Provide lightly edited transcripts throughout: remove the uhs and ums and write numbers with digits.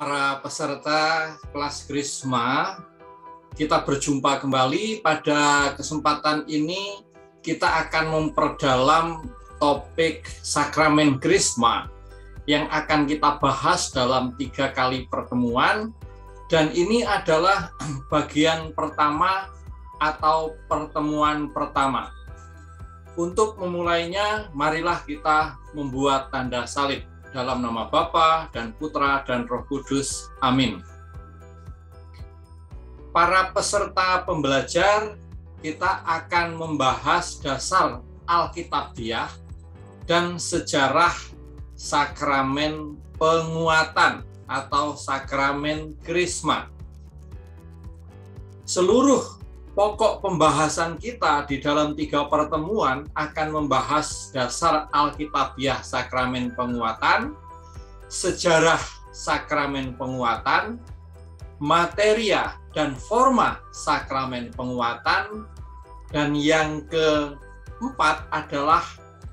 Para peserta kelas Krisma, kita berjumpa kembali. Pada kesempatan ini kita akan memperdalam topik sakramen Krisma yang akan kita bahas dalam 3 kali pertemuan, dan ini adalah bagian pertama atau pertemuan pertama. Untuk memulainya, marilah kita membuat tanda salib. Dalam nama Bapa dan Putra dan Roh Kudus. Amin. Para peserta pembelajar, kita akan membahas dasar Alkitabiah dan sejarah sakramen penguatan atau sakramen Krisma. Seluruh pokok pembahasan kita di dalam 3 pertemuan akan membahas dasar Alkitabiah sakramen penguatan, sejarah sakramen penguatan, materia dan forma sakramen penguatan, dan yang keempat adalah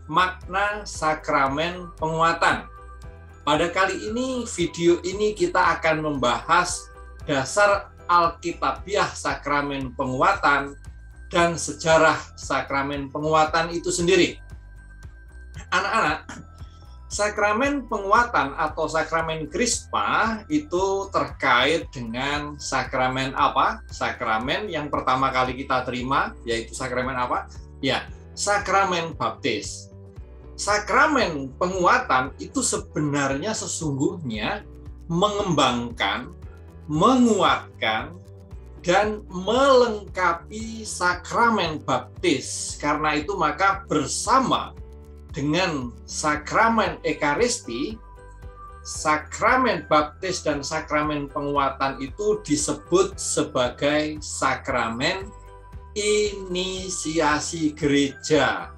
makna sakramen penguatan. Pada kali ini, video ini kita akan membahas dasar Alkitabiah sakramen penguatan dan sejarah sakramen penguatan itu sendiri. Anak-anak, sakramen penguatan atau sakramen Krisma itu terkait dengan sakramen apa? Sakramen yang pertama kali kita terima, yaitu sakramen apa? Ya, sakramen baptis. Sakramen penguatan itu sebenarnya sesungguhnya mengembangkan, menguatkan, dan melengkapi sakramen baptis. Karena itu maka bersama dengan sakramen Ekaristi, sakramen baptis dan sakramen penguatan itu disebut sebagai sakramen inisiasi gereja.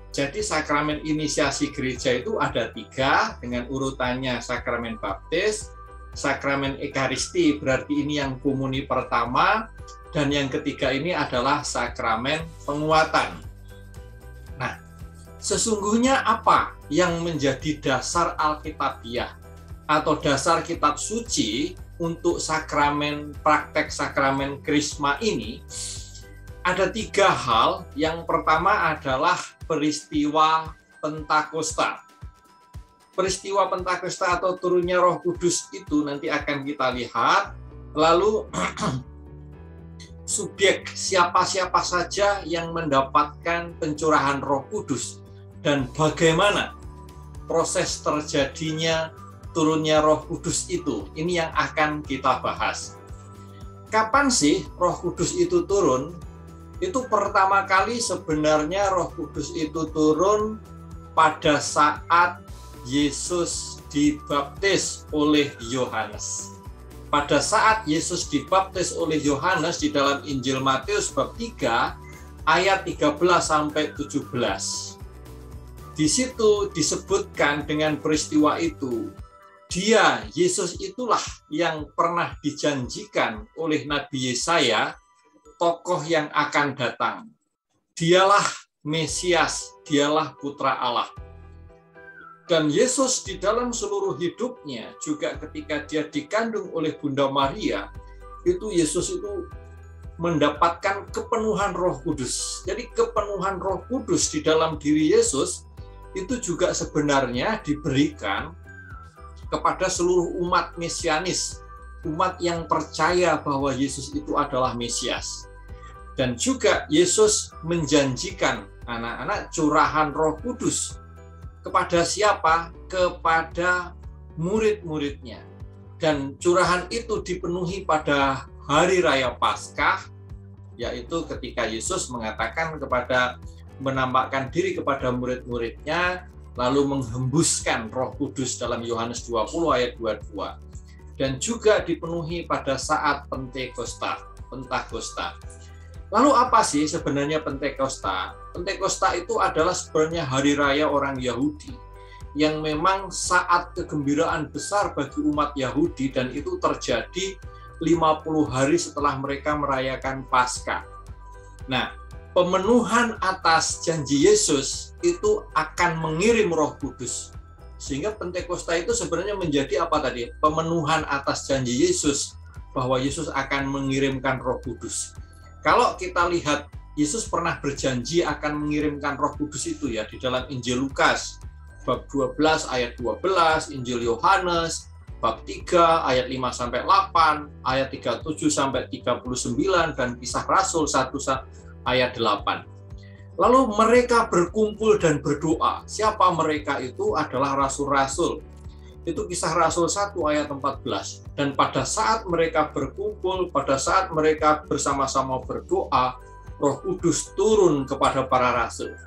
Jadi sakramen inisiasi gereja itu ada 3 dengan urutannya: sakramen baptis, sakramen Ekaristi, berarti ini yang komuni pertama, dan yang ketiga ini adalah sakramen penguatan. Nah, sesungguhnya apa yang menjadi dasar Alkitabiah atau dasar kitab suci untuk sakramen, praktek sakramen Krisma ini? Ada 3 hal. Yang pertama adalah peristiwa Pentakosta. Peristiwa Pentakosta atau turunnya Roh Kudus itu nanti akan kita lihat. Lalu subjek siapa-siapa saja yang mendapatkan pencurahan Roh Kudus dan bagaimana proses terjadinya turunnya Roh Kudus itu. Ini yang akan kita bahas. Kapan sih Roh Kudus itu turun? Itu pertama kali sebenarnya Roh Kudus itu turun pada saat Yesus dibaptis oleh Yohanes. Pada saat Yesus dibaptis oleh Yohanes di dalam Injil Matius bab 3 ayat 13 sampai 17. Di situ disebutkan dengan peristiwa itu, Dia, Yesus itulah yang pernah dijanjikan oleh Nabi Yesaya, tokoh yang akan datang. Dialah Mesias, dialah Putra Allah. Dan Yesus di dalam seluruh hidupnya, juga ketika dia dikandung oleh Bunda Maria, itu Yesus itu mendapatkan kepenuhan Roh Kudus. Jadi kepenuhan Roh Kudus di dalam diri Yesus itu juga sebenarnya diberikan kepada seluruh umat mesianis, umat yang percaya bahwa Yesus itu adalah Mesias. Dan juga Yesus menjanjikan anak-anak curahan Roh Kudus. Kepada siapa? Kepada murid-muridnya. Dan curahan itu dipenuhi pada hari raya Paskah, yaitu ketika Yesus mengatakan menampakkan diri kepada murid-muridnya, lalu menghembuskan Roh Kudus dalam Yohanes 20 ayat 22. Dan juga dipenuhi pada saat Pentakosta. Lalu apa sih sebenarnya Pentakosta? Pentakosta itu adalah sebenarnya hari raya orang Yahudi yang memang saat kegembiraan besar bagi umat Yahudi, dan itu terjadi 50 hari setelah mereka merayakan Paskah. Nah, pemenuhan atas janji Yesus itu akan mengirim Roh Kudus Sehingga Pentakosta itu sebenarnya menjadi apa tadi? Pemenuhan atas janji Yesus bahwa Yesus akan mengirimkan Roh Kudus. Kalau kita lihat, Yesus pernah berjanji akan mengirimkan Roh Kudus itu ya di dalam Injil Lukas bab 12 ayat 12, Injil Yohanes bab 3 ayat 5 sampai 8, ayat 37 sampai 39 dan Kisah Rasul 1 ayat 8. Lalu mereka berkumpul dan berdoa. Siapa mereka itu? Adalah rasul-rasul. Itu Kisah Rasul 1 ayat 14. Dan pada saat mereka berkumpul, pada saat mereka bersama-sama berdoa, Roh Kudus turun kepada para rasul.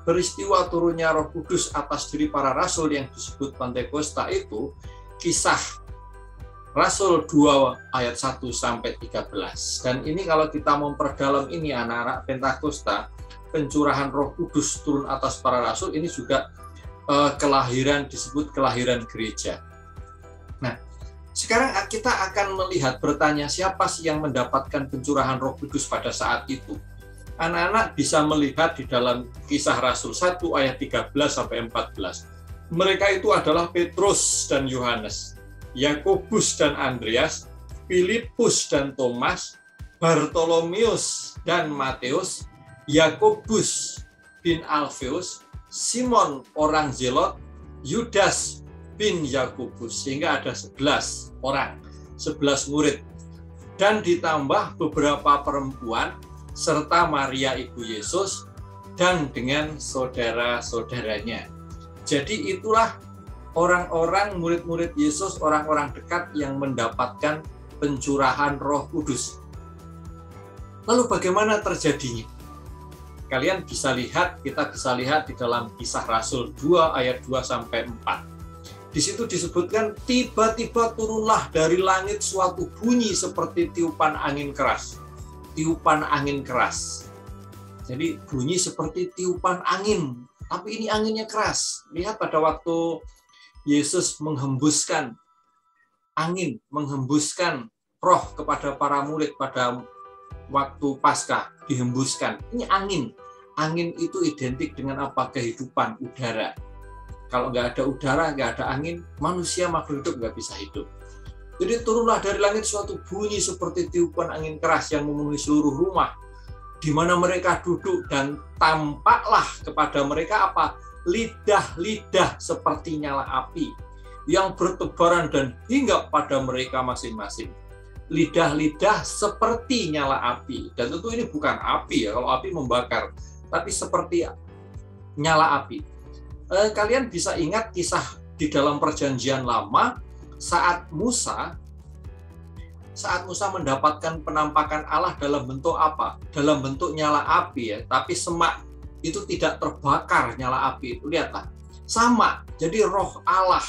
Peristiwa turunnya Roh Kudus atas diri para rasul yang disebut Pentakosta itu Kisah Rasul 2 ayat 1 sampai 13. Dan ini kalau kita memperdalam ini anak-anak Pentakosta, pencurahan Roh Kudus turun atas para rasul, ini juga kelahiran, disebut kelahiran gereja. Nah, sekarang kita akan melihat, bertanya, siapa sih yang mendapatkan pencurahan Roh Kudus pada saat itu? Anak-anak bisa melihat di dalam Kisah Rasul 1 ayat 13 sampai 14. Mereka itu adalah Petrus dan Yohanes, Yakobus dan Andreas, Filipus dan Thomas, Bartolomeus dan Matius, Yakobus bin Alfeus, Simon orang Zelot, Yudas bin Yakobus, sehingga ada 11 orang, 11 murid. Dan ditambah beberapa perempuan, serta Maria ibu Yesus, dan dengan saudara-saudaranya. Jadi itulah orang-orang murid-murid Yesus, orang-orang dekat yang mendapatkan pencurahan Roh Kudus. Lalu bagaimana terjadinya? Kalian bisa lihat, kita bisa lihat di dalam Kisah Rasul 2 ayat 2 sampai 4. Di situ disebutkan tiba-tiba turunlah dari langit suatu bunyi seperti tiupan angin keras. Tiupan angin keras. Jadi bunyi seperti tiupan angin, tapi ini anginnya keras. Lihat pada waktu Yesus menghembuskan angin, menghembuskan roh kepada para murid pada waktu Paskah, dihembuskan. Ini angin. Angin itu identik dengan apa? Kehidupan, udara. Kalau nggak ada udara, nggak ada angin, manusia makhluk hidup nggak bisa hidup. Jadi turunlah dari langit suatu bunyi seperti tiupan angin keras yang memenuhi seluruh rumah di mana mereka duduk, dan tampaklah kepada mereka apa? Lidah-lidah seperti nyala api yang bertebaran dan hingga pada mereka masing-masing. Lidah-lidah seperti nyala api. Dan tentu ini bukan api ya, kalau api membakar, tapi seperti nyala api. Kalian bisa ingat kisah di dalam Perjanjian Lama saat Musa mendapatkan penampakan Allah dalam bentuk apa? Dalam bentuk nyala api ya, tapi semak itu tidak terbakar nyala api itu. Lihatlah, sama. Jadi roh Allah,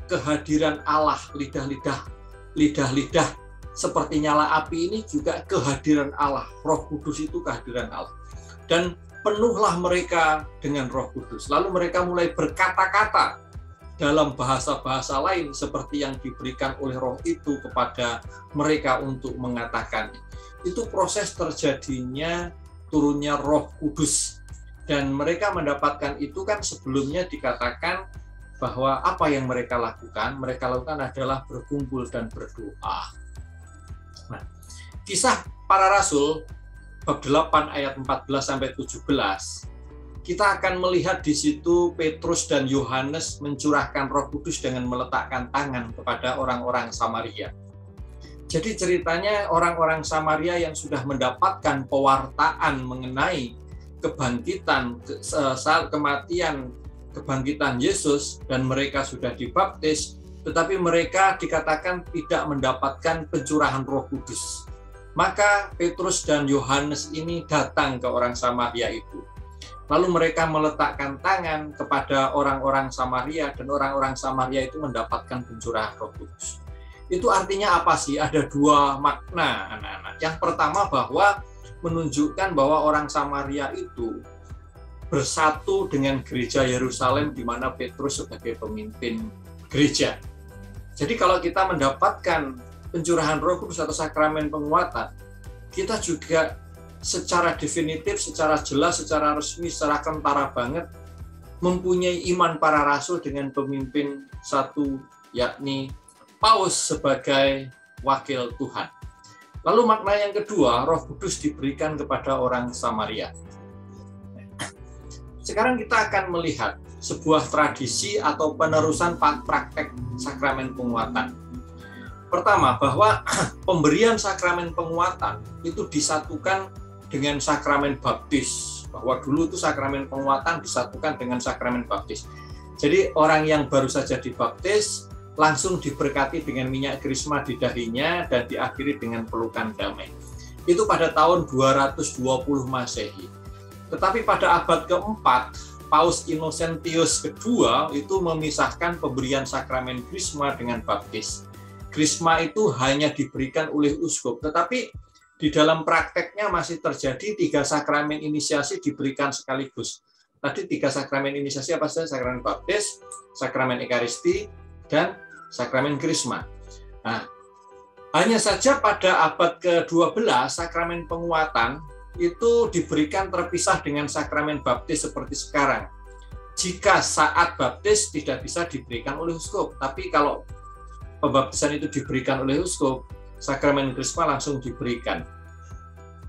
kehadiran Allah, lidah-lidah seperti nyala api ini juga kehadiran Allah. Roh Kudus itu kehadiran Allah. Dan penuhlah mereka dengan Roh Kudus. Lalu mereka mulai berkata-kata dalam bahasa-bahasa lain seperti yang diberikan oleh Roh itu kepada mereka untuk mengatakan. Itu proses terjadinya turunnya Roh Kudus. Dan mereka mendapatkan itu kan sebelumnya dikatakan bahwa apa yang mereka lakukan? Mereka lakukan adalah berkumpul dan berdoa. Nah, Kisah Para Rasul bab 8 ayat 14 sampai 17. Kita akan melihat di situ Petrus dan Yohanes mencurahkan Roh Kudus dengan meletakkan tangan kepada orang-orang Samaria. Jadi ceritanya orang-orang Samaria yang sudah mendapatkan pewartaan mengenai kebangkitan, saat kematian, kebangkitan Yesus, dan mereka sudah dibaptis, tetapi mereka dikatakan tidak mendapatkan pencurahan Roh Kudus. Maka Petrus dan Yohanes ini datang ke orang Samaria itu. Lalu mereka meletakkan tangan kepada orang-orang Samaria, dan orang-orang Samaria itu mendapatkan pencurahan Roh Kudus. Itu artinya apa sih? Ada dua makna, anak-anak. Yang pertama bahwa menunjukkan bahwa orang Samaria itu bersatu dengan gereja Yerusalem di mana Petrus sebagai pemimpin gereja. Jadi kalau kita mendapatkan pencurahan Roh Kudus atau sakramen penguatan, kita juga secara definitif, secara jelas, secara resmi, secara kentara banget mempunyai iman para rasul dengan pemimpin satu, yakni Paus sebagai wakil Tuhan. Lalu makna yang kedua, Roh Kudus diberikan kepada orang Samaria. Sekarang kita akan melihat sebuah tradisi atau penerusan praktek sakramen penguatan. Pertama, bahwa pemberian sakramen penguatan itu disatukan dengan sakramen baptis. Bahwa dulu itu sakramen penguatan disatukan dengan sakramen baptis. Jadi orang yang baru saja dibaptis langsung diberkati dengan minyak krisma di dahinya dan diakhiri dengan pelukan damai. Itu pada tahun 220 Masehi. Tetapi pada abad keempat, Paus Innocentius II itu memisahkan pemberian sakramen krisma dengan baptis. Krisma itu hanya diberikan oleh uskup, tetapi di dalam prakteknya masih terjadi 3 sakramen inisiasi diberikan sekaligus. Tadi 3 sakramen inisiasi apa saja? Sakramen baptis, sakramen ekaristi, dan sakramen krisma. Nah, hanya saja pada abad ke-12 sakramen penguatan itu diberikan terpisah dengan sakramen baptis seperti sekarang. Jika saat baptis tidak bisa diberikan oleh uskup, tapi kalau pembaptisan itu diberikan oleh uskup, sakramen krisma langsung diberikan.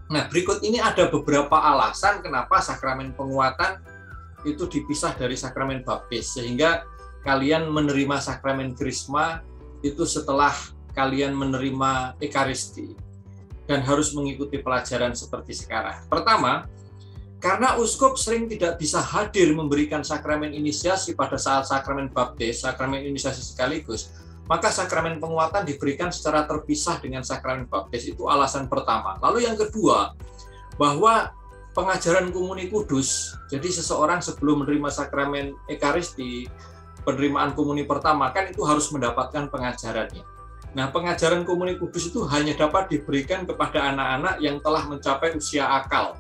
Nah, berikut ini ada beberapa alasan kenapa sakramen penguatan itu dipisah dari sakramen baptis, sehingga kalian menerima sakramen krisma itu setelah kalian menerima ekaristi dan harus mengikuti pelajaran seperti sekarang. Pertama, karena uskup sering tidak bisa hadir memberikan sakramen inisiasi pada saat sakramen baptis, sakramen inisiasi sekaligus, maka sakramen penguatan diberikan secara terpisah dengan sakramen baptis. Itu alasan pertama. Lalu yang kedua, bahwa pengajaran komuni kudus, jadi seseorang sebelum menerima sakramen ekaristi, penerimaan komuni pertama, kan itu harus mendapatkan pengajarannya. Nah, pengajaran komuni kudus itu hanya dapat diberikan kepada anak-anak yang telah mencapai usia akal.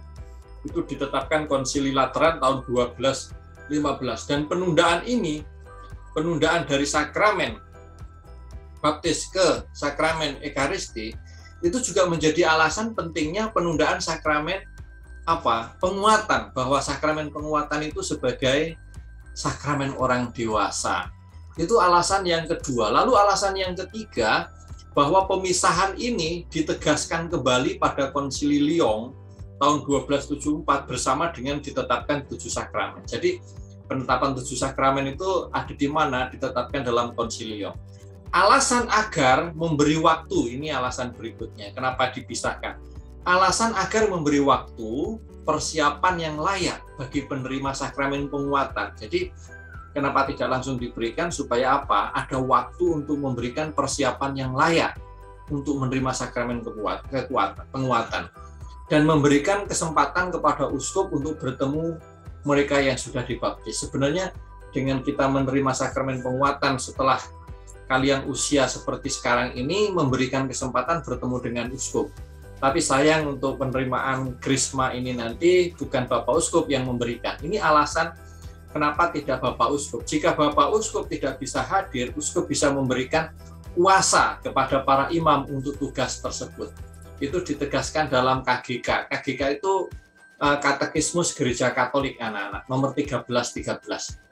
Itu ditetapkan Konsili Lateran tahun 1215. Dan penundaan ini, penundaan dari sakramen baptis ke sakramen ekaristi, itu juga menjadi alasan pentingnya penundaan sakramen penguatan, bahwa sakramen penguatan itu sebagai sakramen orang dewasa. Itu alasan yang kedua. Lalu alasan yang ketiga, bahwa pemisahan ini ditegaskan kembali pada Konsili Lyon tahun 1274 bersama dengan ditetapkan 7 sakramen. Jadi penetapan 7 sakramen itu ada di mana? Ditetapkan dalam Konsili Lyon. Alasan agar memberi waktu, ini alasan berikutnya. Kenapa dipisahkan? Alasan agar memberi waktu persiapan yang layak bagi penerima sakramen penguatan. Jadi kenapa tidak langsung diberikan? Supaya apa? Ada waktu untuk memberikan persiapan yang layak untuk menerima sakramen penguatan. Dan memberikan kesempatan kepada uskup untuk bertemu mereka yang sudah dibaptis. Sebenarnya dengan kita menerima sakramen penguatan setelah kalian usia seperti sekarang ini, memberikan kesempatan bertemu dengan uskup. Tapi sayang untuk penerimaan krisma ini nanti bukan Bapak Uskup yang memberikan. Ini alasan kenapa tidak Bapak Uskup. Jika Bapak Uskup tidak bisa hadir, uskup bisa memberikan kuasa kepada para imam untuk tugas tersebut. Itu ditegaskan dalam KGK. KGK itu Katekismus Gereja Katolik anak-anak, nomor 1313.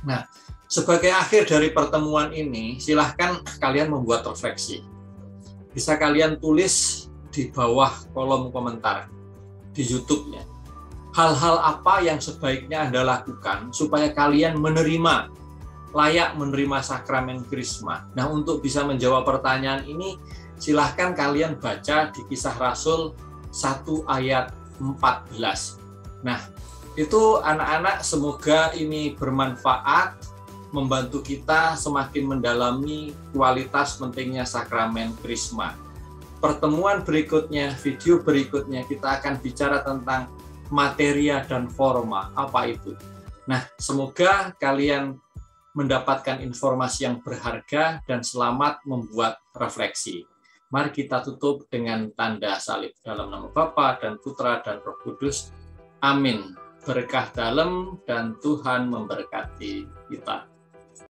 Nah, sebagai akhir dari pertemuan ini, silahkan kalian membuat refleksi. Bisa kalian tulis di bawah kolom komentar di YouTube-nya. Hal-hal apa yang sebaiknya Anda lakukan supaya kalian layak menerima sakramen krisma. Nah, untuk bisa menjawab pertanyaan ini, silahkan kalian baca di Kisah Rasul 1 ayat 14. Nah, itu anak-anak, semoga ini bermanfaat, membantu kita semakin mendalami kualitas pentingnya sakramen krisma. Pertemuan berikutnya, video berikutnya, kita akan bicara tentang materia dan forma, apa itu. Nah, semoga kalian mendapatkan informasi yang berharga dan selamat membuat refleksi. Mari kita tutup dengan tanda salib. Dalam nama Bapa dan Putra dan Roh Kudus. Amin. Berkah dalam dan Tuhan memberkati kita.